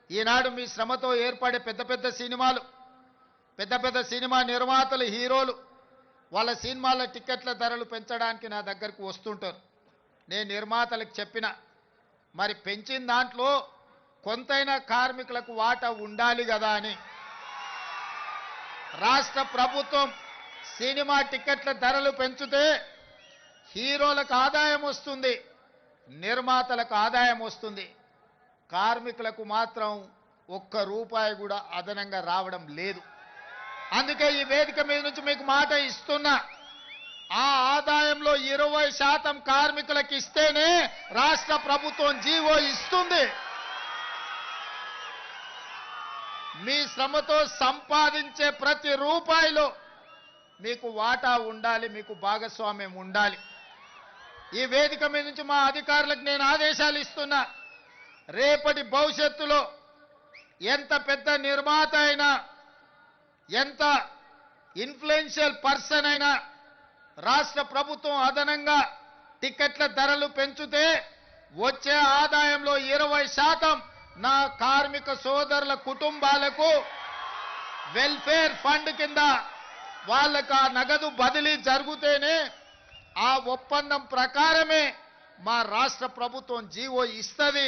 ఈనాడు మీ శ్రమతో ఏర్పడే పెద్ద పెద్ద సినిమా నిర్మాతలు హీరోలు వాళ్ళ సినిమాల టికెట్ల ధరలు పెంచడానికి నా దగ్గరకు వస్తుంటారు. నేను నిర్మాతలకు చెప్పిన మరి పెంచిన దాంట్లో కొంతైనా కార్మికులకు వాటా ఉండాలి కదా అని. రాష్ట్ర ప్రభుత్వం సినిమా టికెట్ల ధరలు పెంచితే హీరోలకు ఆదాయం వస్తుంది, నిర్మాతలకు ఆదాయం వస్తుంది, కార్మికులకు మాత్రం ఒక్క రూపాయి కూడా అదనంగా రావడం లేదు. అందుకే ఈ వేదిక మీద నుంచి మీకు మాట ఇస్తున్నా, ఆ ఆదాయంలో 20% కార్మికులకు ఇస్తేనే రాష్ట్ర ప్రభుత్వం జీవో ఇస్తుంది. మీ శ్రమతో సంపాదించే ప్రతి రూపాయిలో మీకు వాటా ఉండాలి, మీకు భాగస్వామ్యం ఉండాలి. ఈ వేదిక మీద నుంచి మా అధికారులకు నేను ఆదేశాలు ఇస్తున్నా, రేపటి భవిష్యత్తులో ఎంత పెద్ద నిర్మాత అయినా, ఎంత ఇన్ఫ్లుయెన్షియల్ పర్సన్ అయినా రాష్ట్ర ప్రభుత్వం అదనంగా టికెట్ల ధరలు పెంచితే వచ్చే ఆదాయంలో 20% నా కార్మిక సోదరుల కుటుంబాలకు వెల్ఫేర్ ఫండ్ కింద వాళ్ళకు ఆ నగదు బదిలీ జరిగితేనే ఆ ఒప్పందం ప్రకారమే మా రాష్ట్ర ప్రభుత్వం జీవో ఇస్తుంది.